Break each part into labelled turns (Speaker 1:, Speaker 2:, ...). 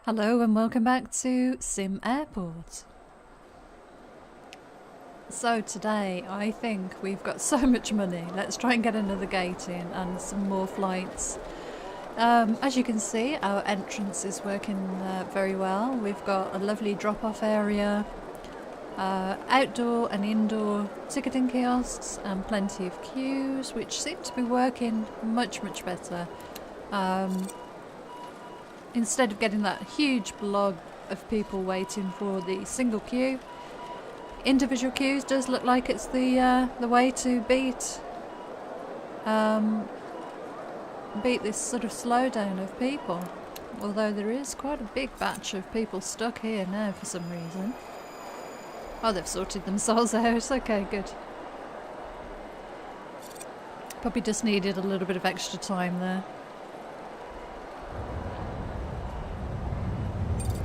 Speaker 1: Hello and welcome back to SimAirport. So today I think we've got so much money. Let's try and get another gate in and some more flights. As you can see, our entrance is working very well. We've got a lovely drop-off area, outdoor and indoor ticketing kiosks and plenty of queues, which seem to be working much better. Instead of getting that huge blob of people waiting for the single queue, individual queues does look like it's the way to beat this sort of slowdown of people. Although there is quite a big batch of people stuck here now for some reason. Oh, they've sorted themselves out. Okay, good. Probably just needed a little bit of extra time there.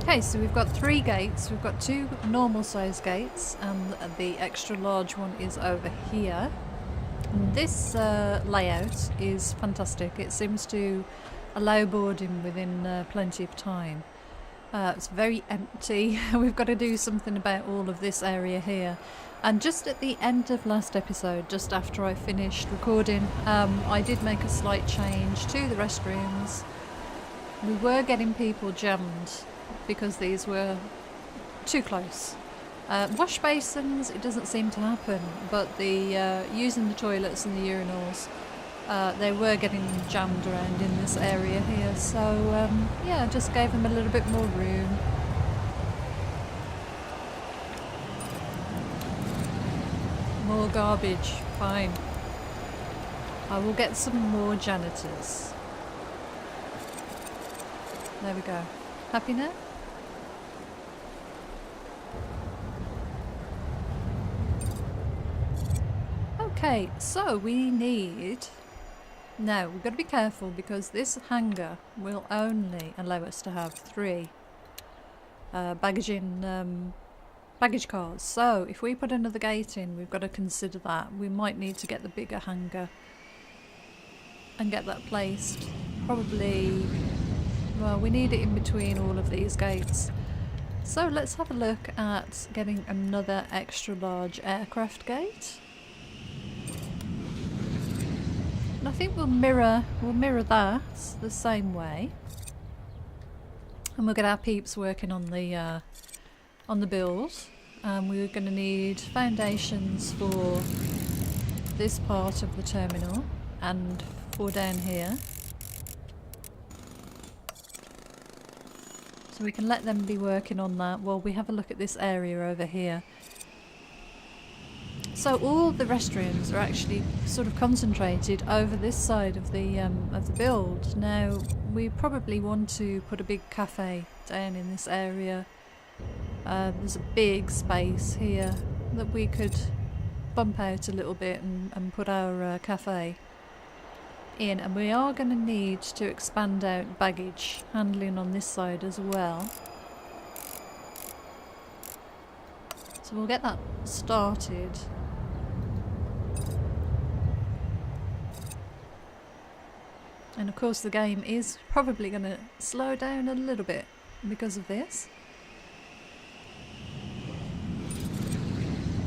Speaker 1: Okay, so we've got 3 gates. We've got 2 normal size gates and the extra large one is over here. And this layout is fantastic. It seems to allow boarding within plenty of time. It's very empty. We've got to do something about all of this area here. And just at the end of last episode, just after I finished recording, I did make a slight change to the restrooms. We were getting people jammed because these were too close. Wash basins, it doesn't seem to happen, but the using the toilets and the urinals, they were getting jammed around in this area here, so yeah, just gave them a little bit more room. More garbage, fine. I will get some more janitors. There we go. Happy now? Okay, so we need... Now, we've got to be careful because this hangar will only allow us to have 3 baggage cars. So, if we put another gate in, we've got to consider that. We might need to get the bigger hangar and get that placed. Probably... Well, we need it in between all of these gates. So let's have a look at getting another extra large aircraft gate. And I think we'll mirror that the same way. And we'll get our peeps working on the build. We're going to need foundations for this part of the terminal and for down here. So we can let them be working on that while we have a look at this area over here. So all the restrooms are actually sort of concentrated over this side of the build. Now we probably want to put a big cafe down in this area. There's a big space here that we could bump out a little bit and put our cafe in, and we are going to need to expand out baggage handling on this side as well. So we'll get that started. And of course the game is probably going to slow down a little bit because of this.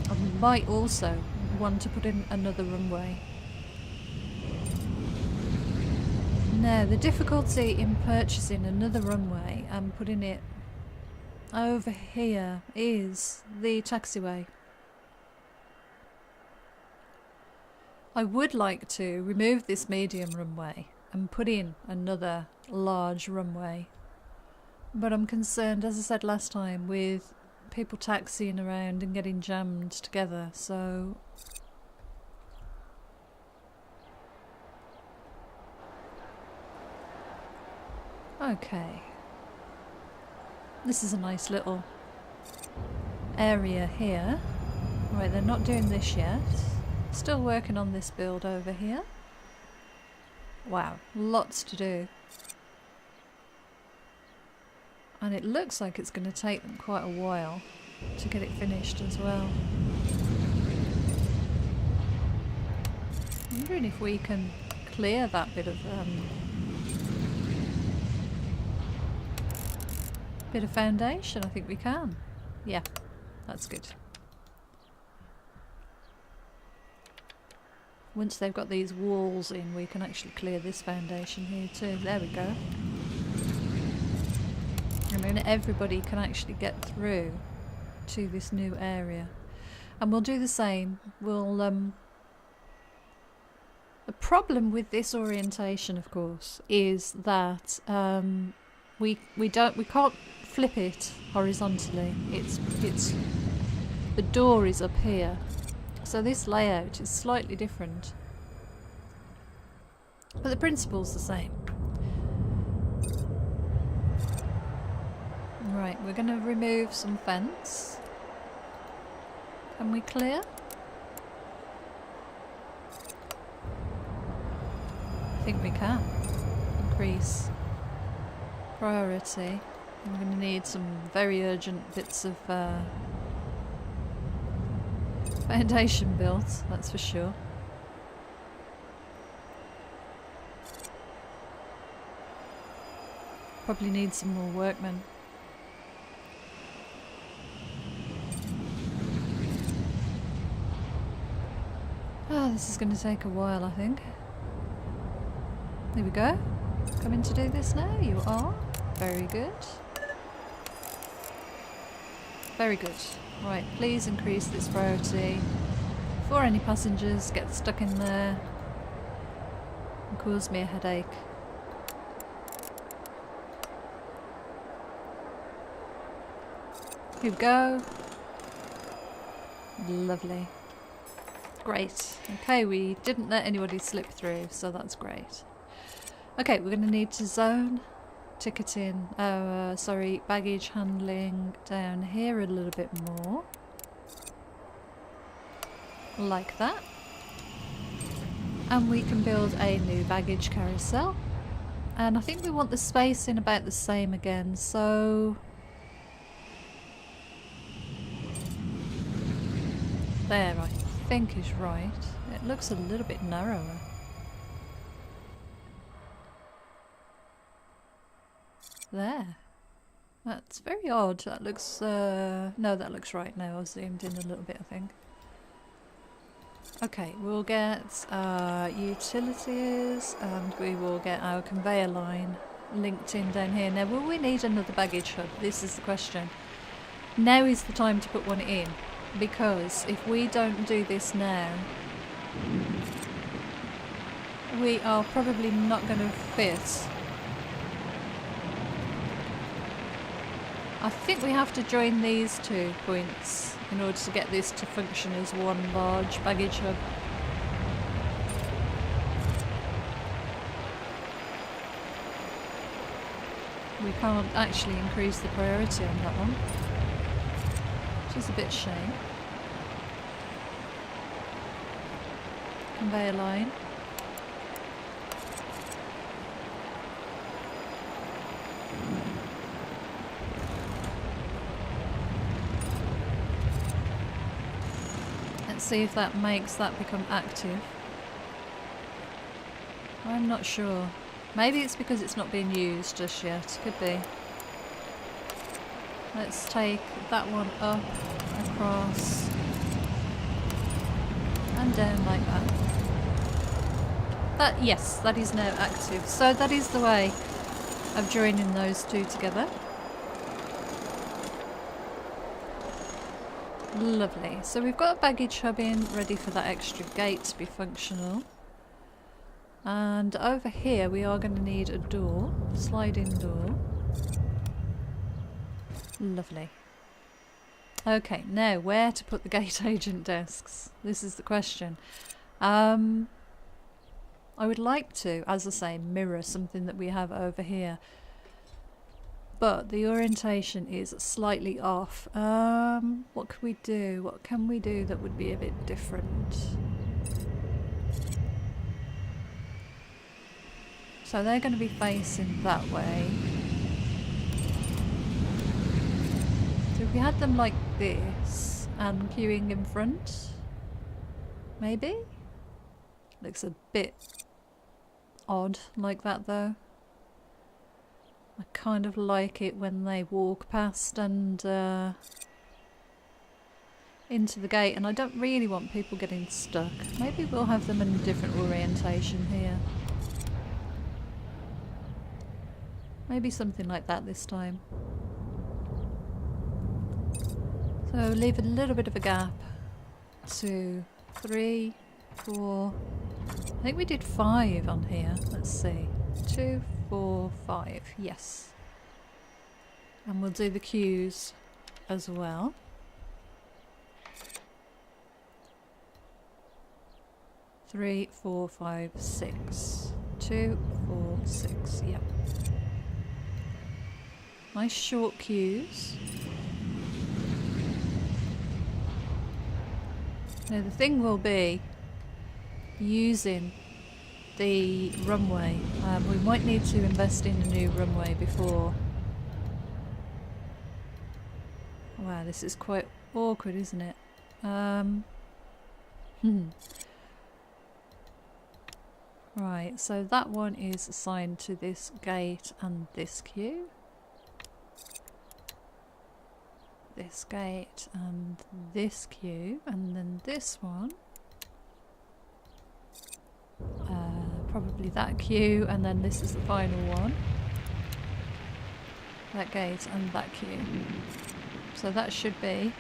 Speaker 1: I might also want to put in another runway. Now, the difficulty in purchasing another runway and putting it over here is the taxiway. I would like to remove this medium runway and put in another large runway, but I'm concerned, as I said last time, with people taxiing around and getting jammed together, so... Okay, this is a nice little area here. Right, they're not doing this yet. Still working on this build over here. Wow, lots to do. And it looks like it's going to take them quite a while to get it finished as well. I'm wondering if we can clear that bit of Bit of foundation, I think we can. Yeah, that's good. Once they've got these walls in, we can actually clear this foundation here too. There we go. And then everybody can actually get through to this new area. And we'll do the same. We'll the problem with this orientation, of course, is that we can't flip it horizontally. It's the door is up here. So this layout is slightly different. But the principle's the same. Right, we're going to remove some fence. Can we clear? I think we can. Increase priority. I'm going to need some very urgent bits of foundation built, that's for sure. Probably need some more workmen. Oh, this is going to take a while, I think. There we go. Coming to do this now? You are. Very good. Very good. Right, please increase this priority before any passengers get stuck in there and cause me a headache. Here we go. Lovely. Great. Okay, we didn't let anybody slip through, so that's great. Okay, we're going to need to zone ticketing, baggage handling down here a little bit more. Like that. And we can build a new baggage carousel. And I think we want the spacing about the same again, so... There, I think is right. It looks a little bit narrower. There. That's very odd. That looks... no, that looks right now. I've zoomed in a little bit, I think. Okay, we'll get utilities and we will get our conveyor line linked in down here. Now, will we need another baggage hub? This is the question. Now is the time to put one in. Because if we don't do this now, we are probably not going to fit. I think we have to join these 2 points in order to get this to function as one large baggage hub. We can't actually increase the priority on that one. Which is a bit shame. Conveyor line. Let's see if that makes that become active. I'm not sure. Maybe it's because it's not being used just yet. Could be. Let's take that one up, across, and down like that. Yes, that is now active. So that is the way of joining those 2 together. Lovely. So we've got a baggage hub in, ready for that extra gate to be functional. And over here we are going to need a door, sliding door. Lovely. Okay, now where to put the gate agent desks? This is the question. I would like to, as I say, mirror something that we have over here. But the orientation is slightly off. What can we do? What can we do that would be a bit different? So they're going to be facing that way. So if we had them like this and queuing in front, maybe? Looks a bit odd like that though. I kind of like it when they walk past and into the gate, and I don't really want people getting stuck. Maybe we'll have them in a different orientation here. Maybe something like that this time. So leave a little bit of a gap. 2, 3, 4. I think we did 5 on here. Let's see. 2, 4, 5. Yes. And we'll do the queues as well. 3, 4, 5, 6. 2, 4, 6. Yep. Nice short queues. Now the thing will be using the runway. We might need to invest in a new runway before. Wow, this is quite awkward, isn't it? Right, so that one is assigned to this gate and this queue. This gate and this queue, and then this one. Probably that queue, and then this is the final one. That gate and that queue. So that should be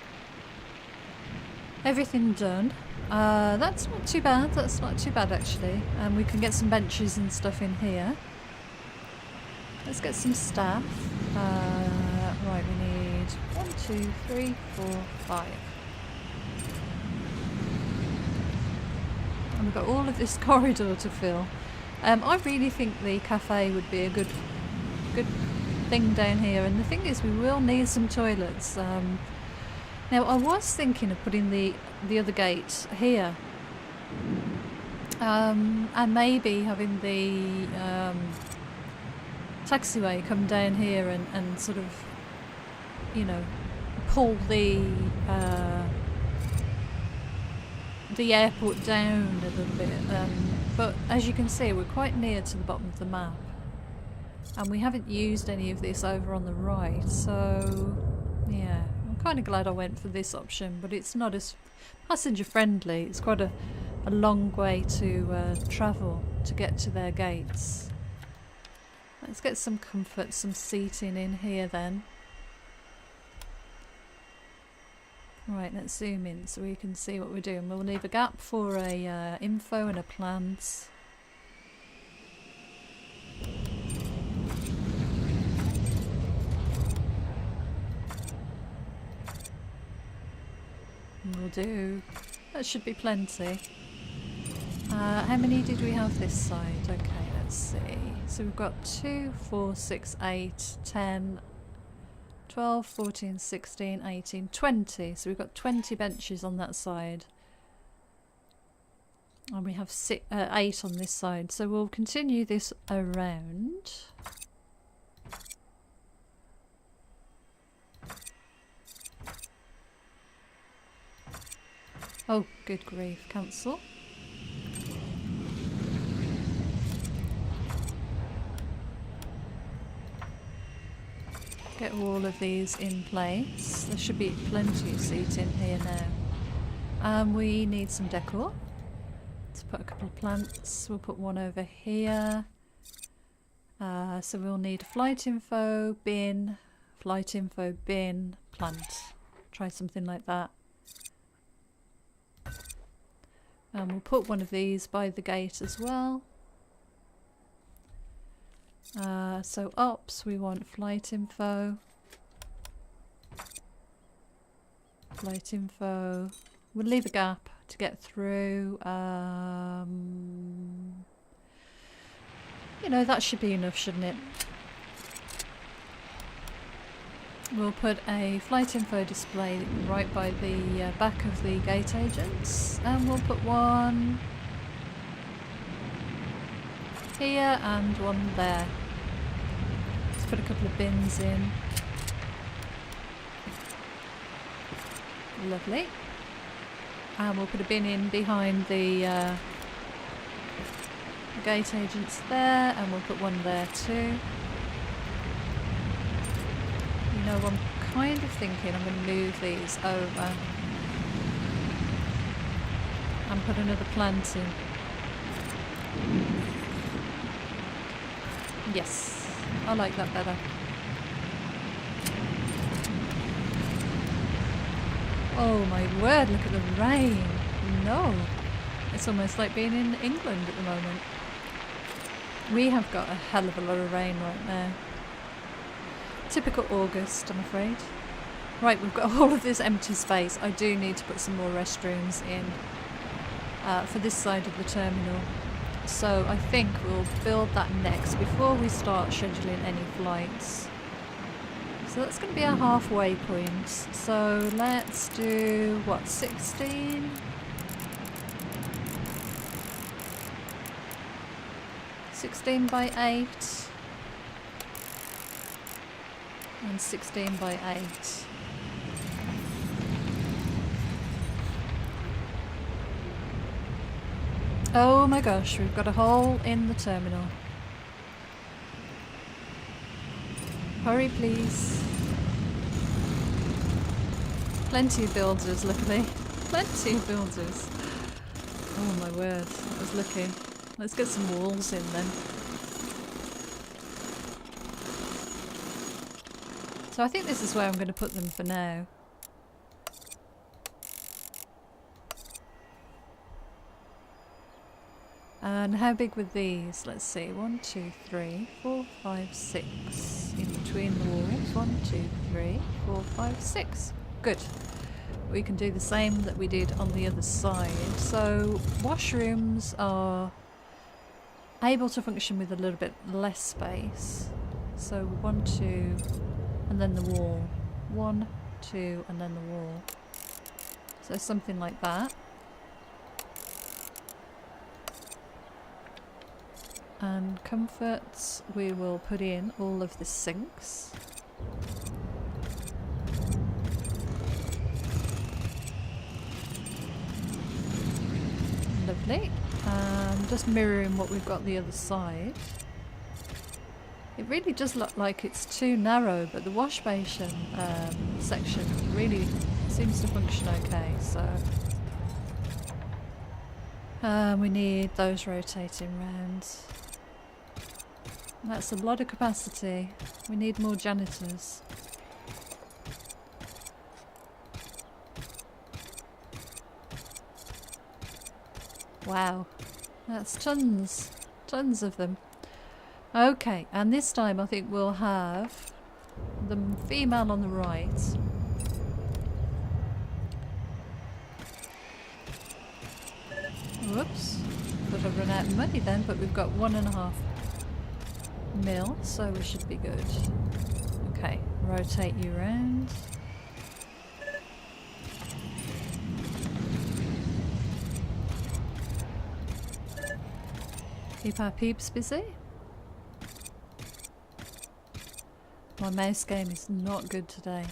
Speaker 1: everything done. That's not too bad, that's not too bad actually. And we can get some benches and stuff in here. Let's get some staff. Right, we need 1, 2, 3, 4, 5. And we've got all of this corridor to fill. I really think the cafe would be a good thing down here. And the thing is, we will need some toilets. Now, I was thinking of putting the other gate here. And maybe having the taxiway come down here and sort of, you know, pull the airport down a little bit. But as you can see, we're quite near to the bottom of the map. And we haven't used any of this over on the right, so yeah. I'm kind of glad I went for this option, but it's not as passenger friendly. It's quite a long way to travel to get to their gates. Let's get some comfort, some seating in here then. Right, let's zoom in so we can see what we're doing. We'll leave a gap for a info and a plans. Will do. That should be plenty. How many did we have this side? Okay, let's see. So we've got 2, 4, 6, 8, 10, 12, 14, 16, 18, 20. So we've got 20 benches on that side. And we have 8 on this side. So we'll continue this around. Oh, good grief. Cancel. Get all of these in place. There should be plenty of seating here now. We need some decor. Let's put a couple of plants. We'll put one over here. So we'll need a flight info bin, plant. Try something like that. And we'll put one of these by the gate as well. So ops, we want flight info. We'll leave a gap to get through. You know, that should be enough, shouldn't it? We'll put a flight info display right by the back of the gate agents, and we'll put one here and one there. Let's put a couple of bins in. Lovely. And we'll put a bin in behind the gate agents there, and we'll put one there too. know, I'm kind of thinking I'm going to move these over and put another plant in. Yes, I like that better. Oh my word, look at the rain. No, it's almost like being in England at the moment. We have got a hell of a lot of rain right now. Typical August, I'm afraid. Right, we've got all of this empty space. I do need to put some more restrooms in for this side of the terminal. So I think we'll build that next before we start scheduling any flights. So that's going to be our halfway point. So let's do, what, 16? 16 by 8. And 16 by 8. Oh my gosh, we've got a hole in the terminal. Hurry please. Plenty of builders, luckily. Plenty of builders. Oh my word, I was looking. Let's get some walls in then. So I think this is where I'm going to put them for now. And how big were these? Let's see. 1, 2, 3, 4, 5, 6. In between the walls. 1, 2, 3, 4, 5, 6. Good. We can do the same that we did on the other side. So washrooms are able to function with a little bit less space. So 1, 2, and then the wall. 1, 2, and then the wall. So something like that. And comforts, we will put in all of the sinks. Lovely. Just mirroring what we've got the other side. It really does look like it's too narrow, but the wash basin section really seems to function okay. So we need those rotating round. That's a lot of capacity. We need more janitors. Wow, that's tons of them. Okay, and this time I think we'll have the female on the right. Whoops, could have run out of money then, but we've got 1.5 mil, so we should be good. Okay, rotate you round. Keep our peeps busy. My mouse game is not good today.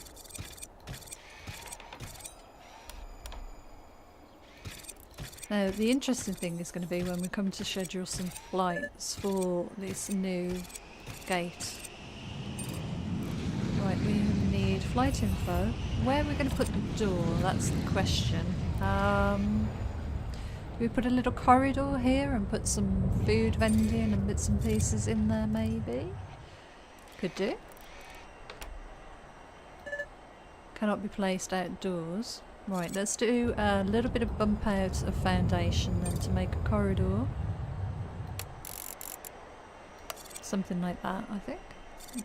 Speaker 1: Now, the interesting thing is going to be when we come to schedule some flights for this new gate. Right, we need flight info. Where are we going to put the door? That's the question. Do we put a little corridor here and put some food vending and bits and pieces in there maybe? Could do. Cannot be placed outdoors. Right, let's do a little bit of bump out of foundation then to make a corridor. Something like that, I think.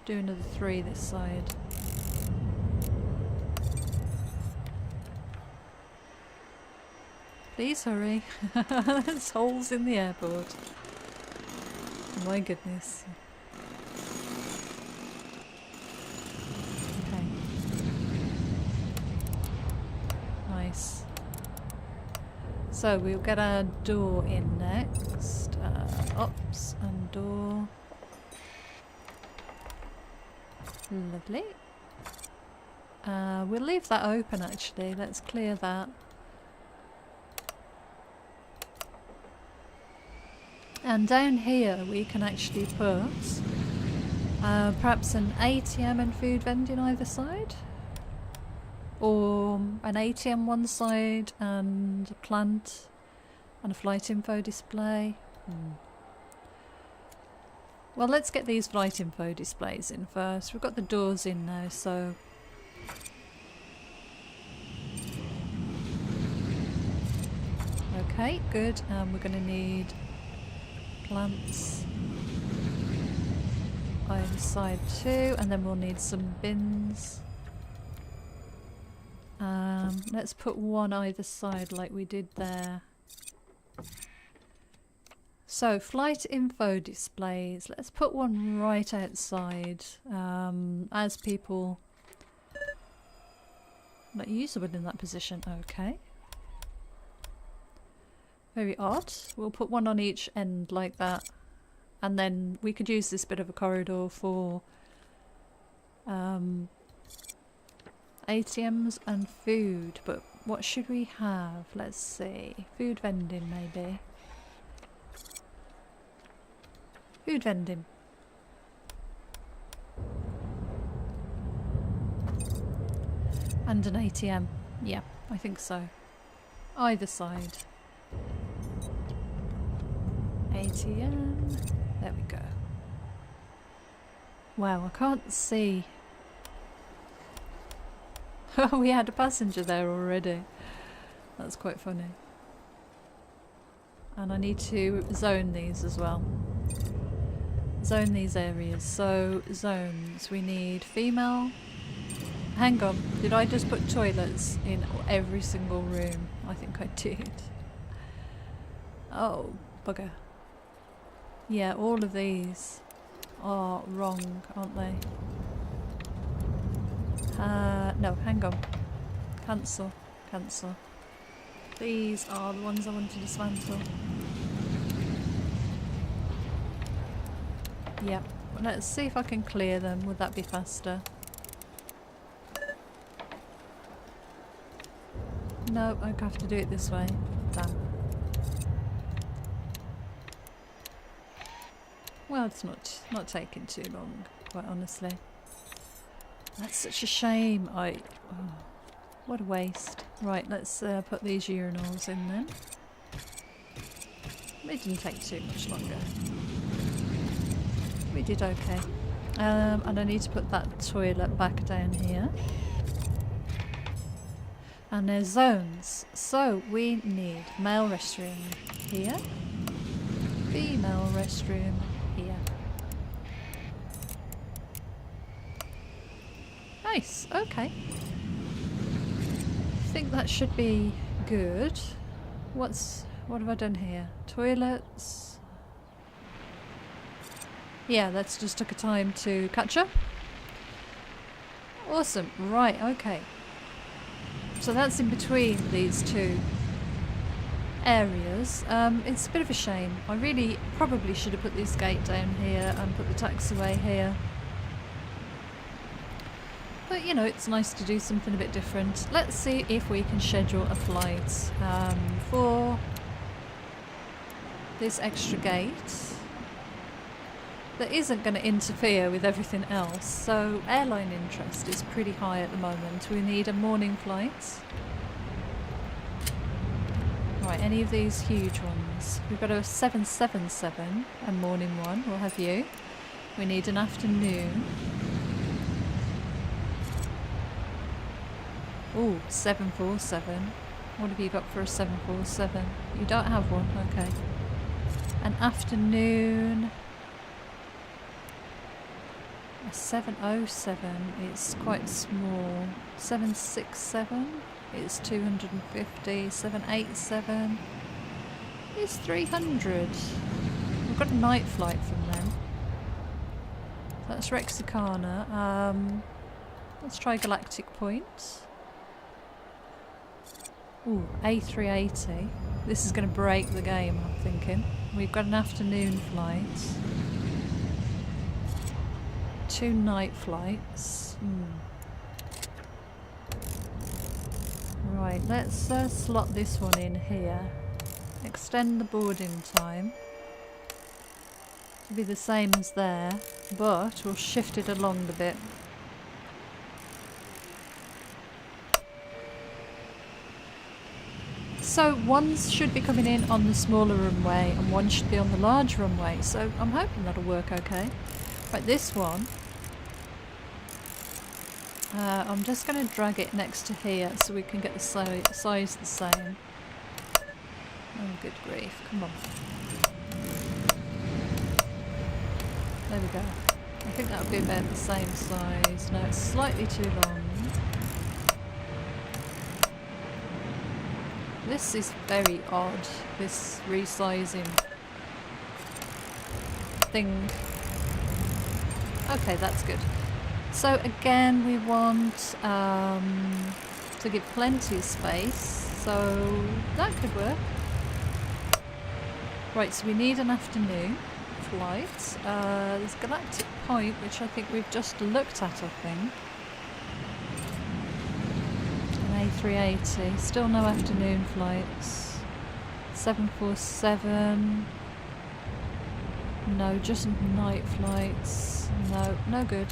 Speaker 1: Do another 3 this side. Please hurry. There's holes in the airport. My goodness. Okay. Nice. So we'll get our door in next. Ops and door. Lovely. We'll leave that open actually. Let's clear that. And down here we can actually put Perhaps an ATM and food vending either side? Or an ATM one side and a plant and a flight info display? Well, let's get these flight info displays in first. We've got the doors in now, so... Okay, good. We're going to need plants either side too, and then we'll need some bins. Let's put one either side like we did there. So, flight info displays. Let's put one right outside as people... Not usable in that position. Okay. Very odd. We'll put one on each end like that. And then we could use this bit of a corridor for ATMs and food. But what should we have? Let's see. Food vending maybe. Food vending. And an ATM. Yeah, I think so. Either side. ATM. There we go. Wow, I can't see. We had a passenger there already. That's quite funny. And I need to zone these as well. Zone these areas. So, zones. We need female. Hang on. Did I just put toilets in every single room? I think I did. Oh, bugger. Yeah, all of these are wrong, aren't they? No, hang on. Cancel. Cancel. These are the ones I want to dismantle. Yep. Let's see if I can clear them. Would that be faster? No, I have to do it this way. Damn. Well, it's not taking too long, quite honestly. That's such a shame. Oh, what a waste. Right, let's put these urinals in then. It didn't take too much longer. We did okay. And I need to put that toilet back down here. And there's zones. So we need male restroom here. Female restroom here. Nice, okay. I think that should be good. What have I done here? Toilets. Yeah, that's just took a time to catch up. Awesome, right, okay. So that's in between these two areas. It's a bit of a shame. I really probably should have put this gate down here and put the taxiway here. But you know, it's nice to do something a bit different. Let's see if we can schedule a flight for this extra gate that isn't going to interfere with everything else. So airline interest is pretty high at the moment. We need a morning flight. Right, any of these huge ones. We've got a 777, a morning one, we'll have you. We need an afternoon. Ooh, 747. What have you got for a 747? You don't have one, okay. An afternoon. A 707, it's quite small. 767, it's 250. 787 is 300. We've got a night flight from them. That's Rexicana. Let's try Galactic Point. Ooh, A380. This is going to break the game, I'm thinking. We've got an afternoon flight. 2 night flights. Right, let's slot this one in here. Extend the boarding time. It'll be the same as there, but we'll shift it along a bit. So one should be coming in on the smaller runway and one should be on the large runway, so I'm hoping that'll work okay. Right, this one, I'm just going to drag it next to here so we can get the size the same. Oh, good grief, come on. There we go. I think that'll be about the same size. No, it's slightly too long. This is very odd, this resizing thing. Okay, that's good. So again, we want to give plenty of space, so that could work. Right, so we need an afternoon flight. There's Galactic Point, which I think we've just looked at, I think. A380, still no afternoon flights. 747, no, just night flights. No, no good.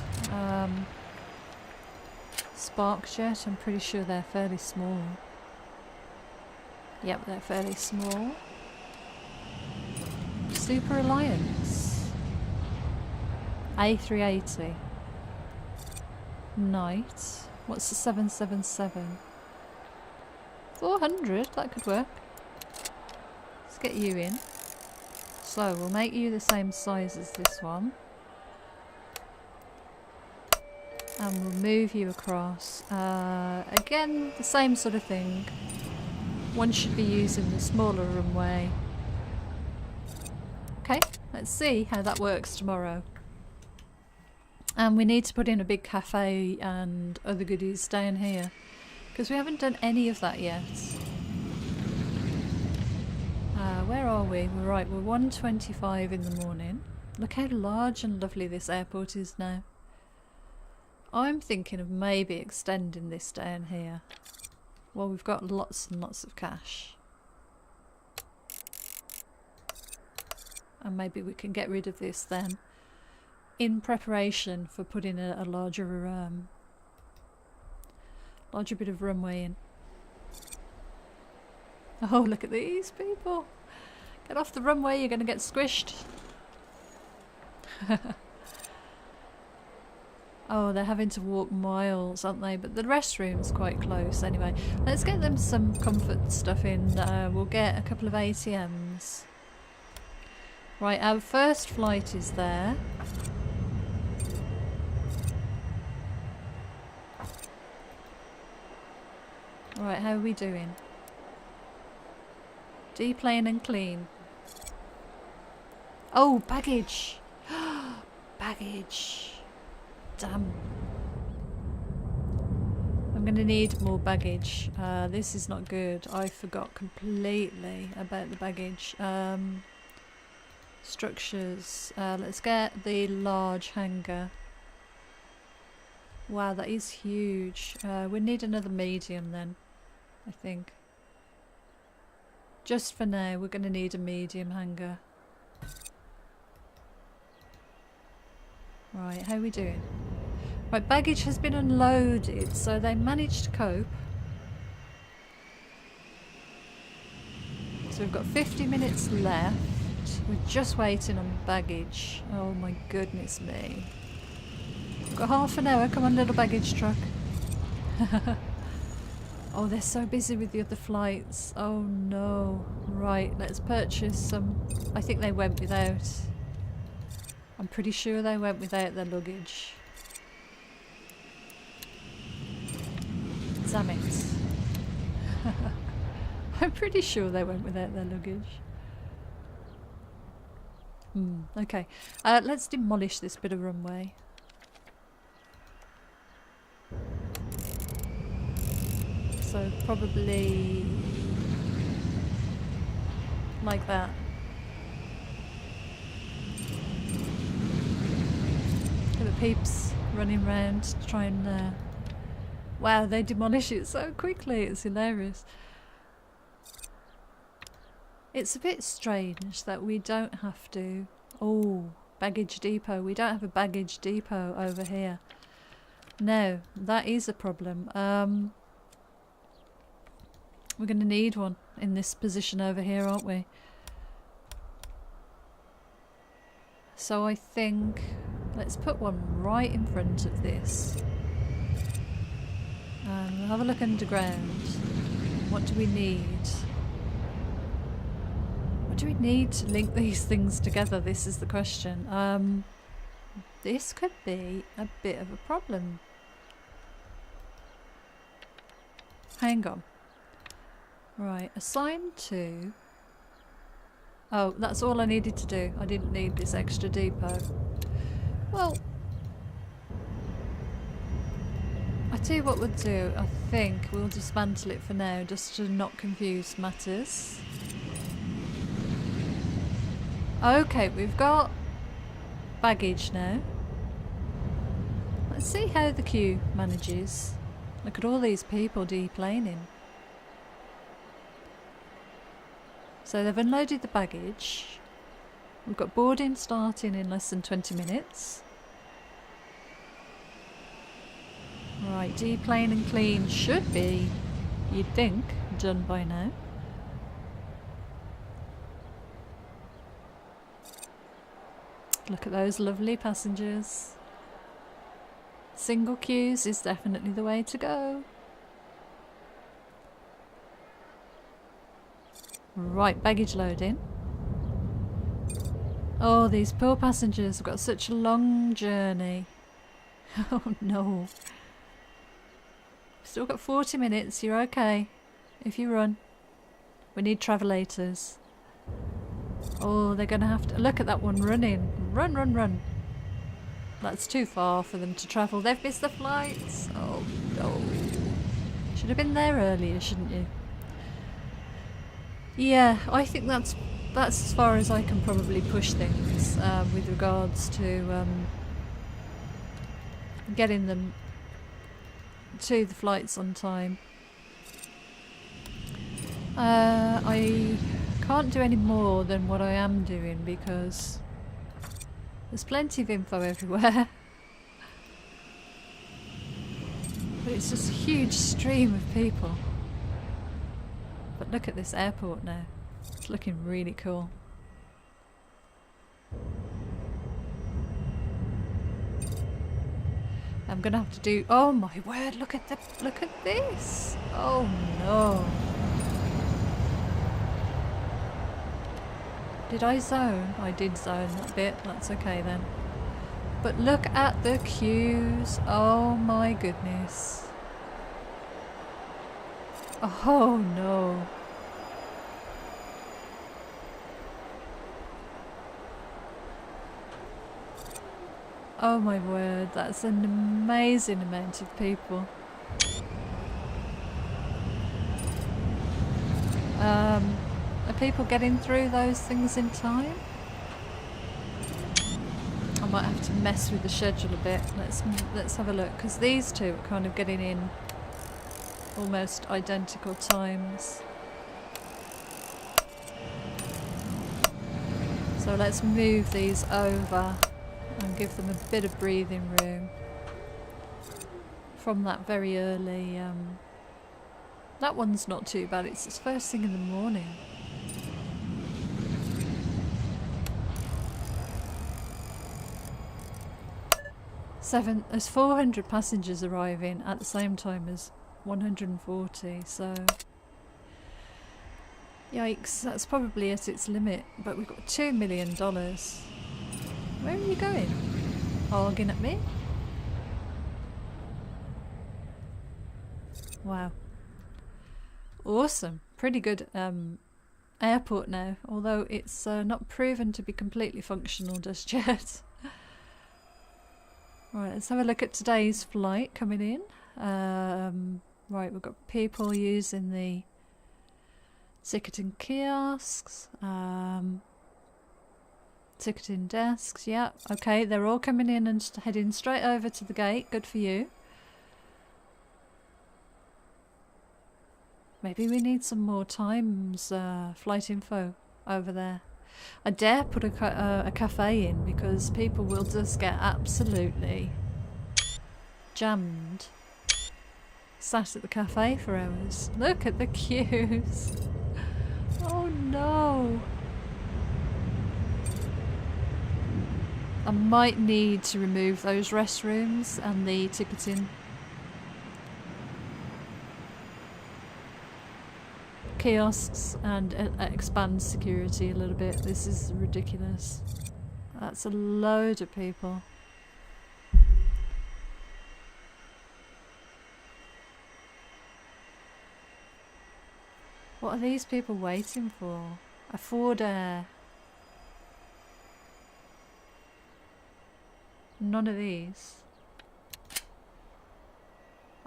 Speaker 1: Sparkjet, I'm pretty sure they're fairly small. Yep, they're fairly small. Super Alliance, A380, night. What's the 777? 400, that could work. Let's get you in. So we'll make you the same size as this one. And we'll move you across. Again, the same sort of thing. One should be using the smaller runway. Okay, let's see how that works tomorrow. And we need to put in a big cafe and other goodies down here, because we haven't done any of that yet. Where are we? We're right, we're 1:25 in the morning. Look how large and lovely this airport is now. I'm thinking of maybe extending this down here. Well, we've got lots and lots of cash. And maybe we can get rid of this then, in preparation for putting a larger bit of runway in. Oh, look at these people. Get off the runway, you're going to get squished. Oh, they're having to walk miles, aren't they? But the restroom's quite close anyway. Let's get them some comfort stuff in. We'll get a couple of ATMs. Right, our first flight is there. Right, how are we doing? Deplane and clean. Oh, baggage! Baggage. Damn. I'm going to need more baggage. This is not good. I forgot completely about the baggage. Structures. Let's get the large hangar. Wow, that is huge. We need another medium then, I think. Just for now, we're going to need a medium hangar. Right, how are we doing? Right, baggage has been unloaded, so they managed to cope. So we've got 50 minutes left. We're just waiting on baggage. Oh my goodness me. We've got half an hour. Come on, little baggage truck. Oh, they're so busy with the other flights. Oh no. Right, let's purchase some. I think they went without. I'm pretty sure they went without their luggage. Damn it. I'm pretty sure they went without their luggage. Okay. Let's demolish this bit of runway. So probably like that. Look at the peeps running around to try and wow, they demolish it so quickly, it's hilarious. It's a bit strange that we don't have to... Oh, Baggage depot. We don't have a baggage depot over here. No, that is a problem. We're going to need one in this position over here, aren't we? So I think let's put one right in front of this. We'll have a look underground. What do we need? What do we need to link these things together? This is the question. This could be a bit of a problem. Hang on. Right, assign to... Oh, that's all I needed to do. I didn't need this extra depot. Well, I tell you what we'll do. I think we'll dismantle it for now, just to not confuse matters. Okay, we've got baggage now. Let's see how the queue manages. Look at all these people deplaning. So they've unloaded the baggage. We've got boarding starting in less than 20 minutes. Right, deplane and clean should be, you'd think, done by now. Look at those lovely passengers. Single queues is definitely the way to go. Right, baggage loading. Oh, these poor passengers have got such a long journey. Oh no. Still got 40 minutes, you're okay. If you run. We need travelators. Oh, they're going to have to... Look at that one running. Run, run, run. That's too far for them to travel. They've missed the flights. Oh no. Should have been there earlier, shouldn't you? Yeah, I think that's as far as I can probably push things with regards to getting them to the flights on time. I can't do any more than what I am doing because there's plenty of info everywhere. But it's just a huge stream of people. But look at this airport now. It's looking really cool. I'm gonna have to do... Oh my word, look at this! Oh no. Did I zone? I did zone that bit, that's okay then. But look at the queues. Oh my goodness. Oh no. Oh my word, that's an amazing amount of people. Are people getting through those things in time? I might have to mess with the schedule a bit. Let's have a look, because these two are kind of getting in almost identical times. So let's move these over and give them a bit of breathing room from that very early. That one's not too bad, it's first thing in the morning. There's 400 passengers arriving at the same time as 140, so yikes, that's probably at its limit. But we've got $2 million. Where are you going? Arguing at me? Wow. Awesome. Pretty good airport now, although it's not proven to be completely functional just yet. Right, let's have a look at today's flight coming in. Right, we've got people using the ticketing kiosks, ticketing desks, yeah, okay, they're all coming in and heading straight over to the gate, good for you. Maybe we need some more times, flight info over there. I dare put a cafe in because people will just get absolutely jammed. Sat at the cafe for hours. Look at the queues. Oh no. I might need to remove those restrooms and the ticketing. Kiosks and expand security a little bit. This is ridiculous. That's a load of people. What are these people waiting for? A Ford Air. None of these.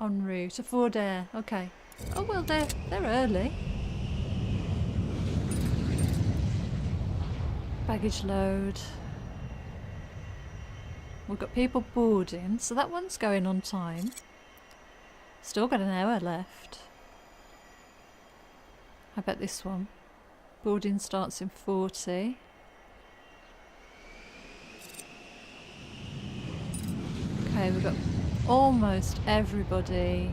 Speaker 1: En route. A Ford Air. Okay. Oh well, they're early. Baggage load. We've got people boarding, so that one's going on time. Still got an hour left. How about this one? Boarding starts in 40. Okay, we've got almost everybody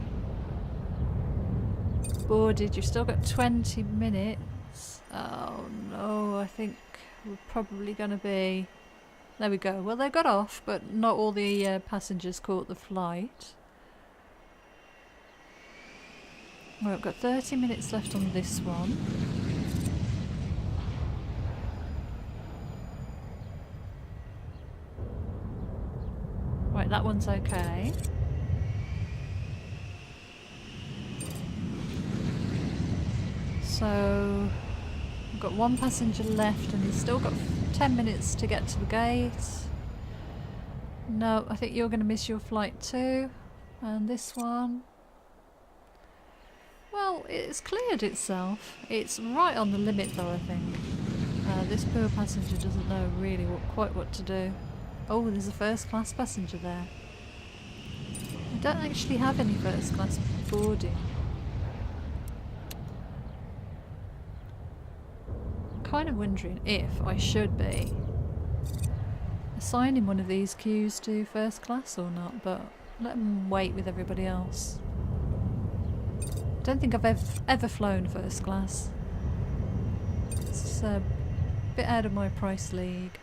Speaker 1: boarded. You've still got 20 minutes. Oh no, I think we're probably going to be... There we go. Well, they got off, but not all the passengers caught the flight. Well, we've got 30 minutes left on this one. Right, that one's okay. So, we've got one passenger left and he's still got 10 minutes to get to the gate. No, I think you're going to miss your flight too. And this one... Well, it's cleared itself. It's right on the limit though, I think. This poor passenger doesn't know really quite what to do. Oh, there's a first class passenger there. I don't actually have any first class boarding. I'm kind of wondering if I should be assigning one of these queues to first class or not, but let them wait with everybody else. I don't think I've ever flown first class. It's a bit out of my price league.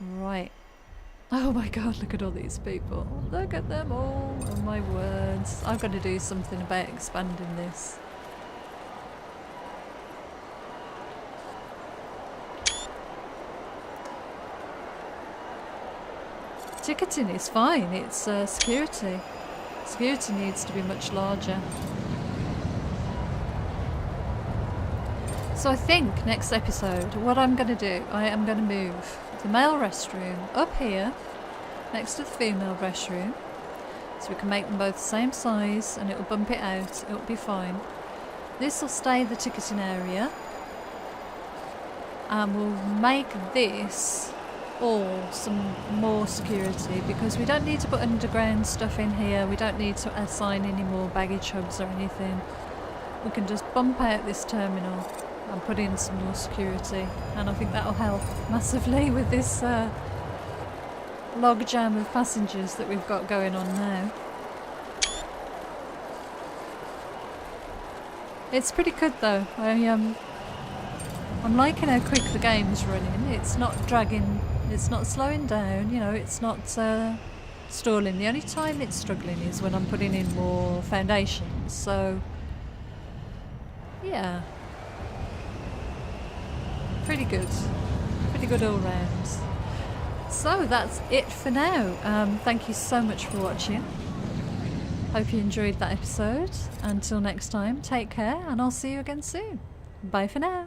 Speaker 1: Right. Oh my god, look at all these people. Look at them all. Oh my words. I've got to do something about expanding this. Ticketing is fine, it's security. Security needs to be much larger. So I think next episode, what I'm going to do, I am going to move the male restroom up here, next to the female restroom, so we can make them both the same size and it'll bump it out, it'll be fine. This will stay the ticketing area, and we'll make this all some more security because we don't need to put underground stuff in here, we don't need to assign any more baggage hubs or anything. We can just bump out this terminal and put in some more security, and I think that'll help massively with this log jam of passengers that we've got going on now. It's pretty good though. I'm liking how quick the game's running. It's not dragging, it's not slowing down, you know, it's not stalling. The only time it's struggling is when I'm putting in more foundations, so yeah. Pretty good all round. So that's it for now. Thank you so much for watching. Hope you enjoyed that episode. Until next time, take care and I'll see you again soon. Bye for now.